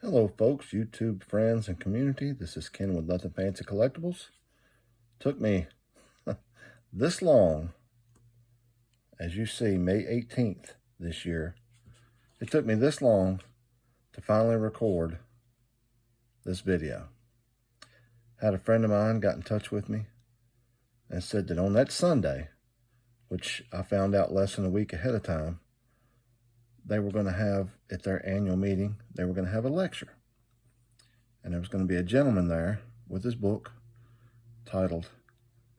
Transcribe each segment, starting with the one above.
Hello folks, YouTube friends and community. This is Ken with Nothing Fancy Collectibles. Took me this long, as you see, May 18th this year. It took me this long to finally record this video. Had a friend of mine got in touch with me and said that on that Sunday, which I found out less than a week ahead of time, they were going to have, at their annual meeting, they were going to have a lecture. And there was going to be a gentleman there with his book titled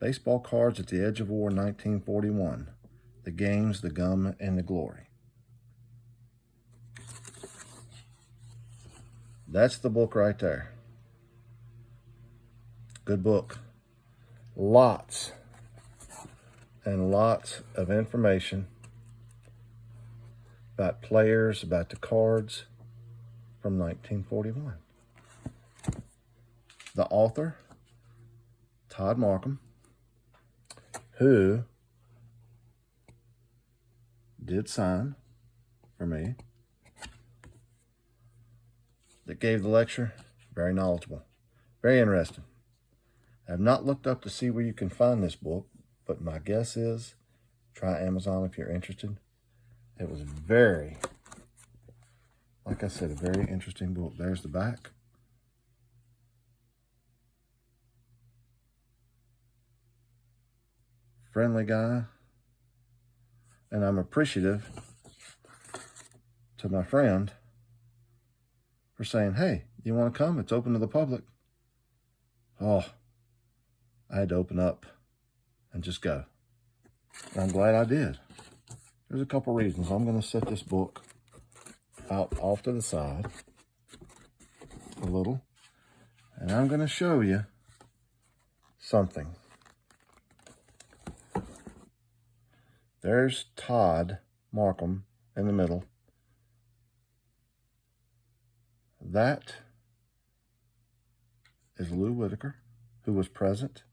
Baseball Cards at the Edge of War 1941, The Games, the Gum, and the Glory. That's the book right there. Good book. Lots and lots of information about players, about the cards from 1941. The author, Todd Markham, who did sign for me, that gave the lecture, very knowledgeable, very interesting. I have not looked up to see where you can find this book, but my guess is try Amazon if you're interested. It was very, like I said, a very interesting book. There's the back. Friendly guy. And I'm appreciative to my friend for saying, hey, you want to come? It's open to the public. Oh, I had to open up and just go. And I'm glad I did. There's a couple reasons. I'm going to set this book out off to the side a little, and I'm going to show you something. There's Todd Markham in the middle. That is Lou Whitaker, who was present,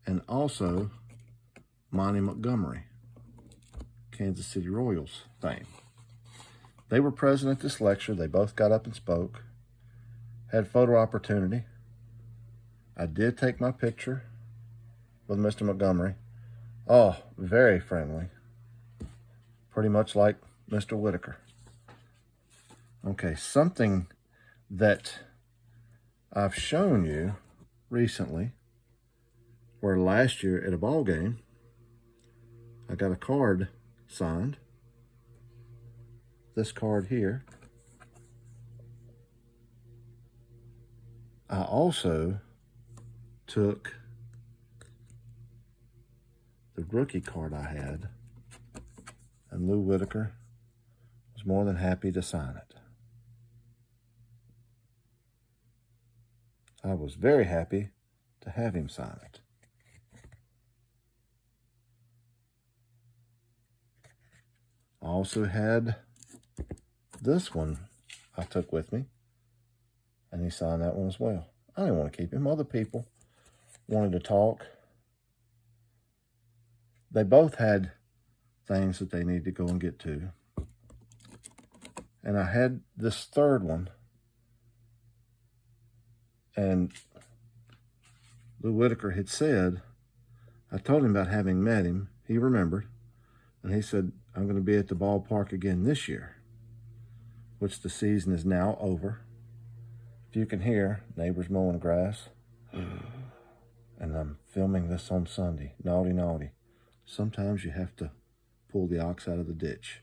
and also Monty Montgomery, Kansas City Royals fame. They were present at this lecture. They both got up and spoke. Had photo opportunity. I did take my picture with Mr. Montgomery. Oh, very friendly. Pretty much like Mr. Whitaker. Okay, something that I've shown you recently, where last year at a ball game, I got a card signed. This card here. I also took the rookie card I had, and Lou Whitaker was more than happy to sign it. I was very happy to have him sign it. I also had this one I took with me, and he signed that one as well. I didn't want to keep him. Other people wanted to talk. They both had things that they needed to go and get to. And I had this third one, and Lou Whitaker had said, I told him about having met him. He remembered, and he said, I'm going to be at the ballpark again this year, which the season is now over. If you can hear neighbors mowing grass, and I'm filming this on Sunday. Naughty, naughty. Sometimes you have to pull the ox out of the ditch.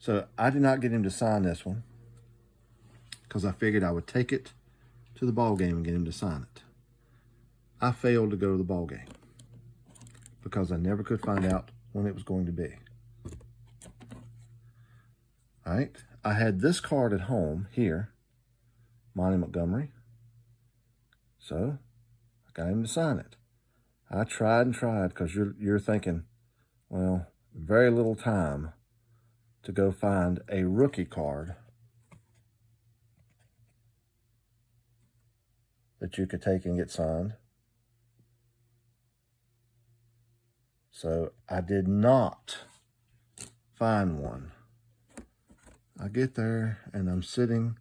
So I did not get him to sign this one because I figured I would take it to the ball game and get him to sign it. I failed to go to the ball game because I never could find out when it was going to be. All right, I had this card at home here, Monty Montgomery. So I got him to sign it. I tried and tried because you're thinking, well, very little time to go find a rookie card that you could take and get signed. So I did not find one. I get there and I'm sitting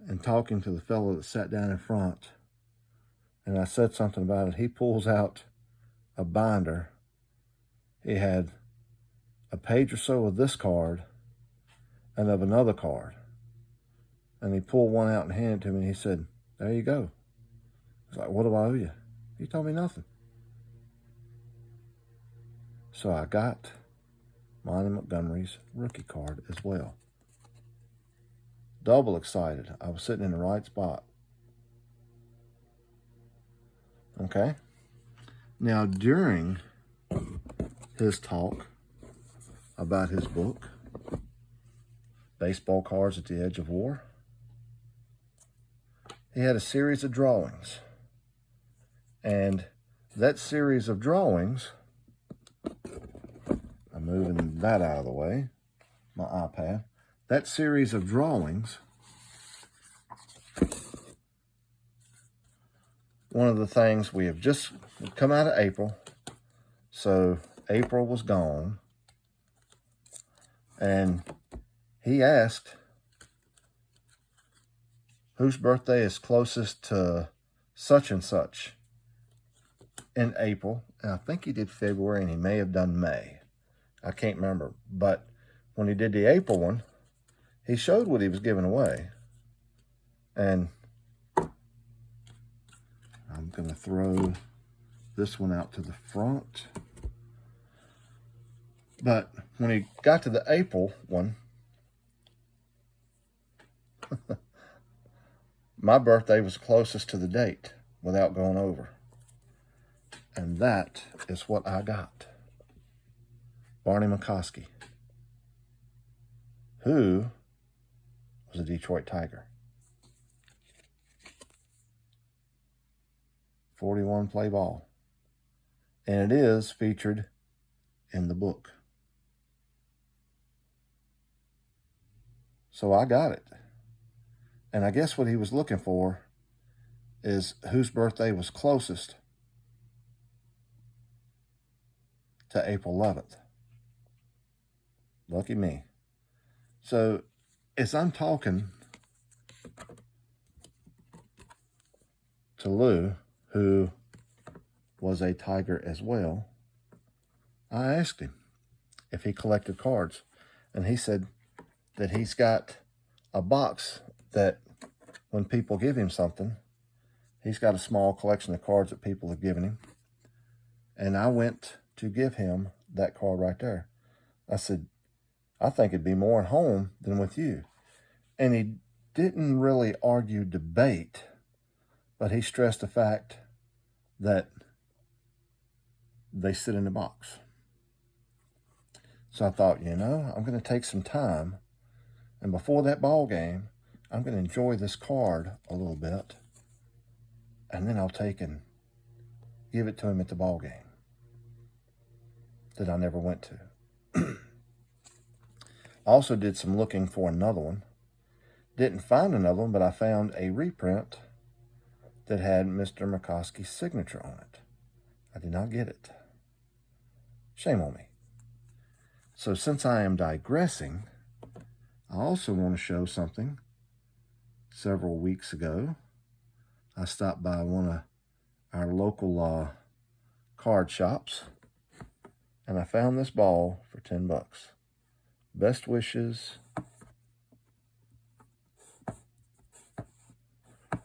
and talking to the fellow that sat down in front, and I said something about it. He pulls out a binder. He had a page or so of this card and of another card. And he pulled one out and handed it to me, and he said, "There you go." I was like, "What do I owe you?" He told me nothing. So I got Monty Montgomery's rookie card as well. Double excited. I was sitting in the right spot. Okay. Now, during his talk about his book, Baseball Cards at the Edge of War, he had a series of drawings. And that series of drawings, I'm moving that out of the way, my iPad. That series of drawings, one of the things we have just come out of April, so April was gone, and he asked whose birthday is closest to such and such in April, and I think he did February, and he may have done May. I can't remember, but when he did the April one, he showed what he was giving away, and I'm going to throw this one out to the front. But when he got to the April one, my birthday was closest to the date without going over. And that is what I got. Barney McCoskey, who was a Detroit Tiger. 41 play ball. And it is featured in the book. So I got it. And I guess what he was looking for is whose birthday was closest to April 11th. Lucky me. So as I'm talking to Lou, who was a Tiger as well, I asked him if he collected cards. And he said that he's got a box that when people give him something, he's got a small collection of cards that people have given him. And I went to give him that card right there. I said, "I think it'd be more at home than with you." And he didn't really argue debate, but he stressed the fact that they sit in the box. So I thought, I'm going to take some time, and before that ball game, I'm going to enjoy this card a little bit, and then I'll take and give it to him at the ball game that I never went to. I also did some looking for another one. Didn't find another one, but I found a reprint that had Mr. McCoskey's signature on it. I did not get it. Shame on me. So since I am digressing, I also want to show something. Several weeks ago, I stopped by one of our local card shops, and I found this ball for $10. Best Wishes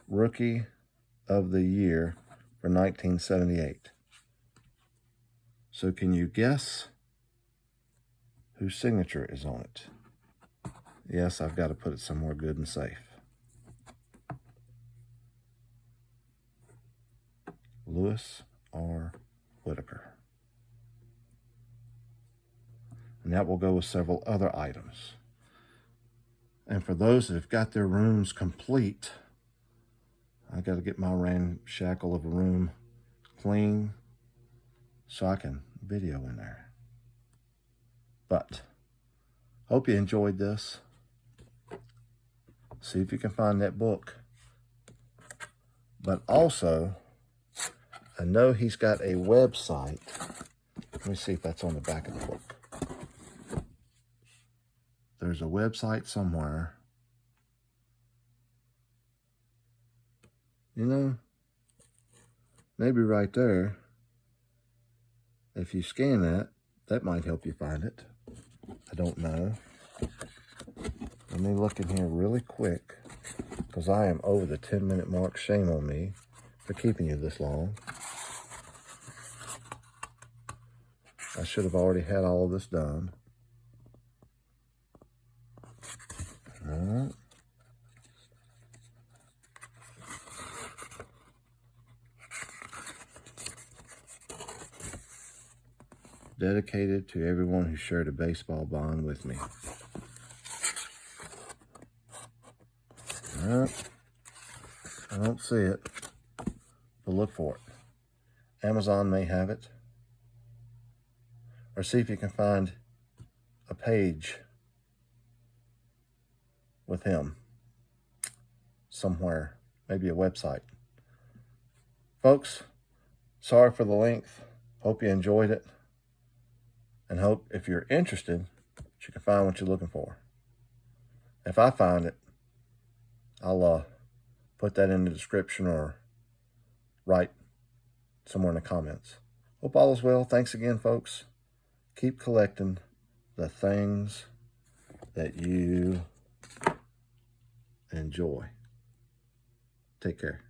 Rookie of the Year for 1978. So can you guess whose signature is on it? Yes, I've got to put it somewhere good and safe. Louis R. Whitaker. And that will go with several other items. And for those that have got their rooms complete, I got to get my ramshackle of a room clean so I can video in there. But hope you enjoyed this. See if you can find that book. But also, I know he's got a website. Let me see if that's on the back of the book. there's a website somewhere. You know, maybe right there, if you scan that, that might help you find it. I don't know. Let me look in here really quick, because I am over the 10-minute mark. Shame on me for keeping you this long. I should have already had all of this done. All right. Dedicated to everyone who shared a baseball bond with me. All right. I don't see it, but look for it. Amazon may have it. Or see if you can find a page with him somewhere, maybe a website. Folks, sorry for the length. Hope you enjoyed it. And hope if you're interested, you can find what you're looking for. If I find it, I'll put that in the description or write somewhere in the comments. Hope all is well. Thanks again, folks. Keep collecting the things that you enjoy. Take care.